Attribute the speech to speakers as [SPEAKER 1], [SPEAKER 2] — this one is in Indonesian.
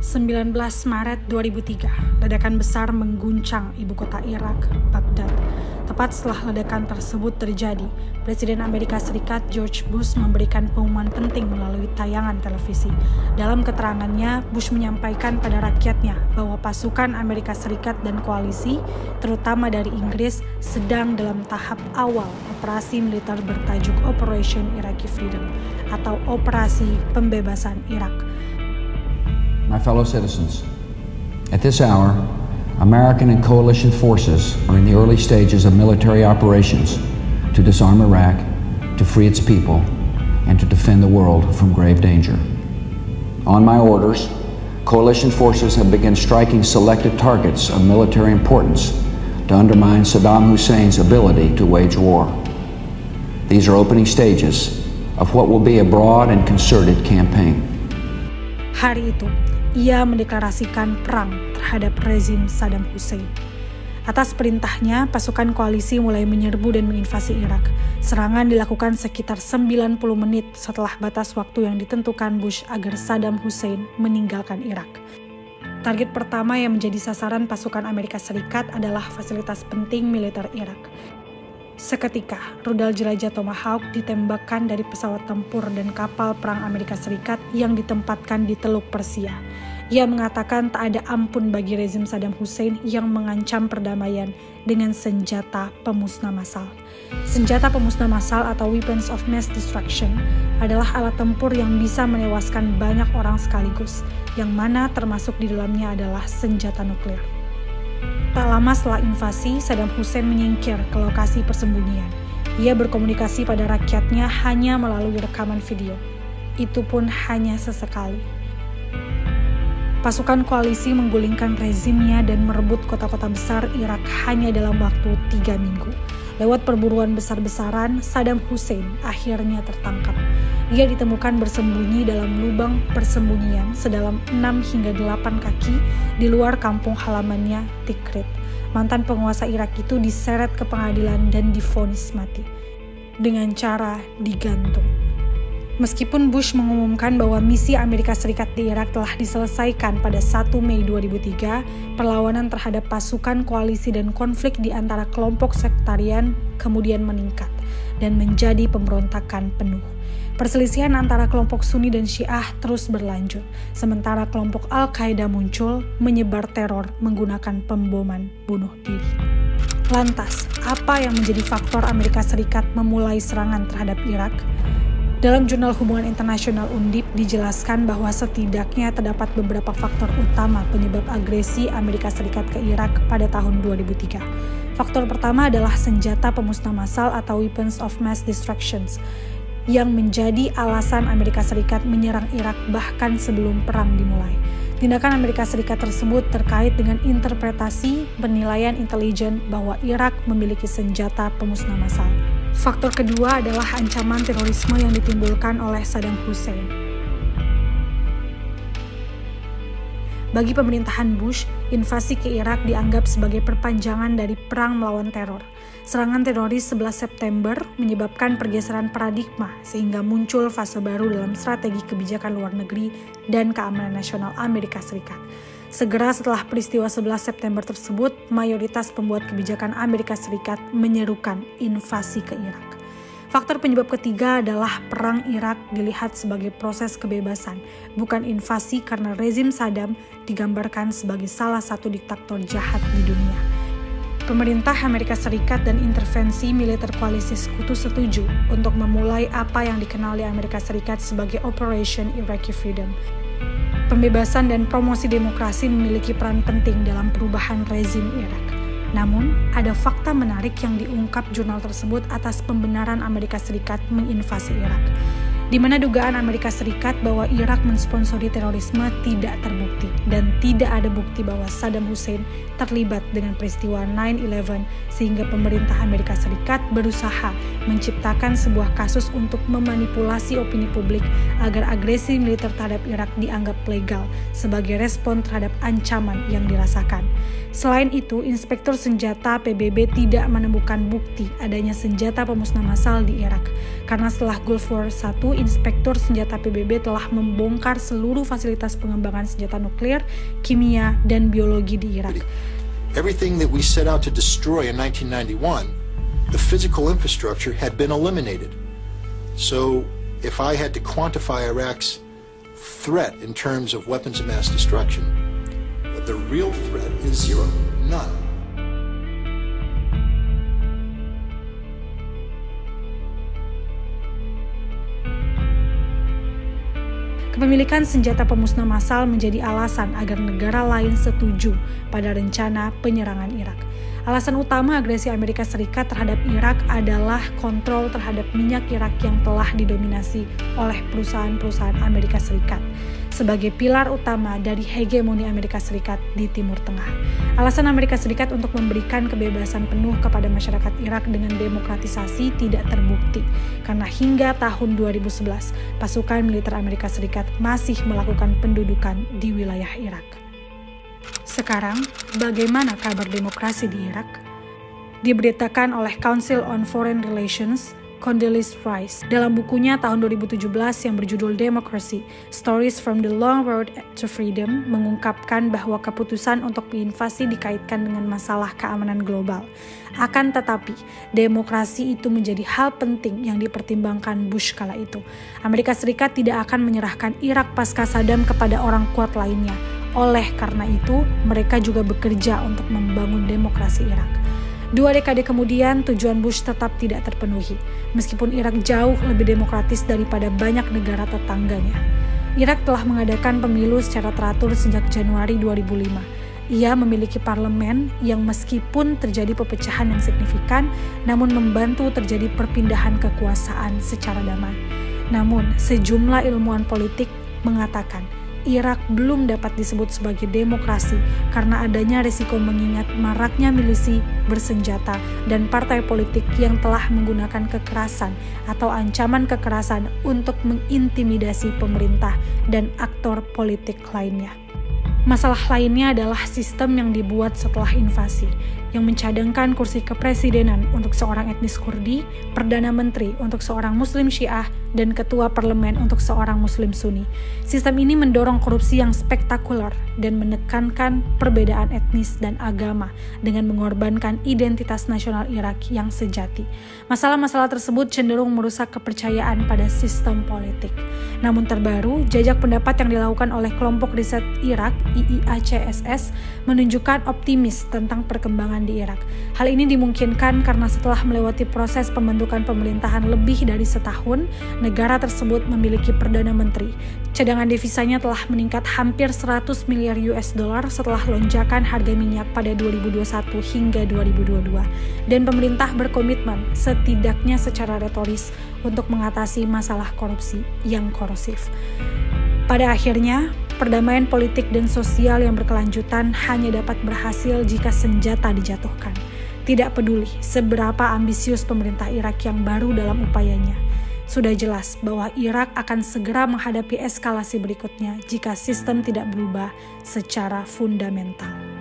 [SPEAKER 1] 19 Maret 2003, ledakan besar mengguncang ibu kota Irak, Baghdad. Tepat setelah ledakan tersebut terjadi, Presiden Amerika Serikat George Bush memberikan pengumuman penting melalui tayangan televisi. Dalam keterangannya, Bush menyampaikan pada rakyatnya bahwa pasukan Amerika Serikat dan koalisi, terutama dari Inggris, sedang dalam tahap awal operasi militer bertajuk Operation Iraqi Freedom atau Operasi Pembebasan Irak.
[SPEAKER 2] My fellow citizens, at this hour, American and coalition forces are in the early stages of military operations to disarm Iraq, to free its people, and to defend the world from grave danger. On my orders, coalition forces have begun striking selected targets of military importance to undermine Saddam Hussein's ability to wage war. These are opening stages of what will be a broad and concerted campaign.
[SPEAKER 1] Hari itu, ia mendeklarasikan perang terhadap rezim Saddam Hussein. Atas perintahnya, pasukan koalisi mulai menyerbu dan menginvasi Irak. Serangan dilakukan sekitar 90 menit setelah batas waktu yang ditentukan Bush agar Saddam Hussein meninggalkan Irak. Target pertama yang menjadi sasaran pasukan Amerika Serikat adalah fasilitas penting militer Irak. Seketika, rudal jelajah Tomahawk ditembakkan dari pesawat tempur dan kapal perang Amerika Serikat yang ditempatkan di Teluk Persia. Ia mengatakan tak ada ampun bagi rezim Saddam Hussein yang mengancam perdamaian dengan senjata pemusnah massal. Senjata pemusnah massal atau weapons of mass destruction adalah alat tempur yang bisa menewaskan banyak orang sekaligus, yang mana termasuk di dalamnya adalah senjata nuklir. Tak lama setelah invasi, Saddam Hussein menyingkir ke lokasi persembunyian. Ia berkomunikasi pada rakyatnya hanya melalui rekaman video. Itu pun hanya sesekali. Pasukan koalisi menggulingkan rezimnya dan merebut kota-kota besar Irak hanya dalam waktu 3 minggu. Lewat perburuan besar-besaran, Saddam Hussein akhirnya tertangkap. Ia ditemukan bersembunyi dalam lubang persembunyian sedalam 6 hingga 8 kaki di luar kampung halamannya Tikrit. Mantan penguasa Irak itu diseret ke pengadilan dan divonis mati dengan cara digantung. Meskipun Bush mengumumkan bahwa misi Amerika Serikat di Irak telah diselesaikan pada 1 Mei 2003, perlawanan terhadap pasukan koalisi dan konflik di antara kelompok sektarian kemudian meningkat dan menjadi pemberontakan penuh. Perselisihan antara kelompok Sunni dan Syiah terus berlanjut, sementara kelompok Al-Qaeda muncul menyebar teror menggunakan pemboman bunuh diri. Lantas, apa yang menjadi faktor Amerika Serikat memulai serangan terhadap Irak? Dalam Jurnal Hubungan Internasional Undip dijelaskan bahwa setidaknya terdapat beberapa faktor utama penyebab agresi Amerika Serikat ke Irak pada tahun 2003. Faktor pertama adalah senjata pemusnah massal atau weapons of mass destruction yang menjadi alasan Amerika Serikat menyerang Irak bahkan sebelum perang dimulai. Tindakan Amerika Serikat tersebut terkait dengan interpretasi penilaian intelijen bahwa Irak memiliki senjata pemusnah massal. Faktor kedua adalah ancaman terorisme yang ditimbulkan oleh Saddam Hussein. Bagi pemerintahan Bush, invasi ke Irak dianggap sebagai perpanjangan dari perang melawan teror. Serangan teroris 11 September menyebabkan pergeseran paradigma sehingga muncul fase baru dalam strategi kebijakan luar negeri dan keamanan nasional Amerika Serikat. Segera setelah peristiwa 11 September tersebut, mayoritas pembuat kebijakan Amerika Serikat menyerukan invasi ke Irak. Faktor penyebab ketiga adalah perang Irak dilihat sebagai proses kebebasan, bukan invasi karena rezim Saddam digambarkan sebagai salah satu diktator jahat di dunia. Pemerintah Amerika Serikat dan intervensi militer koalisi sekutu setuju untuk memulai apa yang dikenal di Amerika Serikat sebagai Operation Iraqi Freedom. Pembebasan dan promosi demokrasi memiliki peran penting dalam perubahan rezim Irak. Namun, ada fakta menarik yang diungkap jurnal tersebut atas pembenaran Amerika Serikat menginvasi Irak, di mana dugaan Amerika Serikat bahwa Irak mensponsori terorisme tidak terbukti dan tidak ada bukti bahwa Saddam Hussein terlibat dengan peristiwa 9/11 sehingga pemerintah Amerika Serikat berusaha menciptakan sebuah kasus untuk memanipulasi opini publik agar agresi militer terhadap Irak dianggap legal sebagai respon terhadap ancaman yang dirasakan. Selain itu, Inspektur Senjata PBB tidak menemukan bukti adanya senjata pemusnah massal di Irak, karena setelah Gulf War I, inspektur senjata PBB telah membongkar seluruh fasilitas pengembangan senjata nuklir, kimia, dan biologi di Irak.
[SPEAKER 3] Everything that we set out to destroy in 1991, the physical infrastructure had been eliminated. So, if I had to quantify Iraq's threat in terms of weapons of mass destruction, the real threat is zero, none.
[SPEAKER 1] Kepemilikan senjata pemusnah massal menjadi alasan agar negara lain setuju pada rencana penyerangan Irak. Alasan utama agresi Amerika Serikat terhadap Irak adalah kontrol terhadap minyak Irak yang telah didominasi oleh perusahaan-perusahaan Amerika Serikat sebagai pilar utama dari hegemoni Amerika Serikat di Timur Tengah. Alasan Amerika Serikat untuk memberikan kebebasan penuh kepada masyarakat Irak dengan demokratisasi tidak terbukti, karena hingga tahun 2011, pasukan militer Amerika Serikat masih melakukan pendudukan di wilayah Irak. Sekarang, bagaimana kabar demokrasi di Irak? Diberitakan oleh Council on Foreign Relations, Condoleezza Rice dalam bukunya tahun 2017 yang berjudul Democracy, Stories from the Long Road to Freedom mengungkapkan bahwa keputusan untuk invasi dikaitkan dengan masalah keamanan global. Akan tetapi, demokrasi itu menjadi hal penting yang dipertimbangkan Bush kala itu. Amerika Serikat tidak akan menyerahkan Irak pasca Saddam kepada orang kuat lainnya. Oleh karena itu, mereka juga bekerja untuk membangun demokrasi Irak. 2 dekade kemudian, tujuan Bush tetap tidak terpenuhi, meskipun Irak jauh lebih demokratis daripada banyak negara tetangganya. Irak telah mengadakan pemilu secara teratur sejak Januari 2005. Ia memiliki parlemen yang meskipun terjadi perpecahan yang signifikan, namun membantu terjadi perpindahan kekuasaan secara damai. Namun, sejumlah ilmuwan politik mengatakan Irak belum dapat disebut sebagai demokrasi karena adanya risiko mengingat maraknya milisi bersenjata dan partai politik yang telah menggunakan kekerasan atau ancaman kekerasan untuk mengintimidasi pemerintah dan aktor politik lainnya. Masalah lainnya adalah sistem yang dibuat setelah invasi, yang mencadangkan kursi kepresidenan untuk seorang etnis Kurdi, Perdana Menteri untuk seorang Muslim Syiah, dan Ketua Parlemen untuk seorang Muslim Sunni. Sistem ini mendorong korupsi yang spektakuler dan menekankan perbedaan etnis dan agama dengan mengorbankan identitas nasional Irak yang sejati. Masalah-masalah tersebut cenderung merusak kepercayaan pada sistem politik. Namun terbaru, jajak pendapat yang dilakukan oleh kelompok riset Irak, IIACSS, menunjukkan optimis tentang perkembangan di Irak. Hal ini dimungkinkan karena setelah melewati proses pembentukan pemerintahan lebih dari setahun, negara tersebut memiliki Perdana Menteri. Cadangan devisanya telah meningkat hampir 100 miliar US dollar setelah lonjakan harga minyak pada 2021 hingga 2022. Dan pemerintah berkomitmen, setidaknya secara retoris, untuk mengatasi masalah korupsi yang korosif. Pada akhirnya, perdamaian politik dan sosial yang berkelanjutan hanya dapat berhasil jika senjata dijatuhkan. Tidak peduli seberapa ambisius pemerintah Irak yang baru dalam upayanya. Sudah jelas bahwa Irak akan segera menghadapi eskalasi berikutnya jika sistem tidak berubah secara fundamental.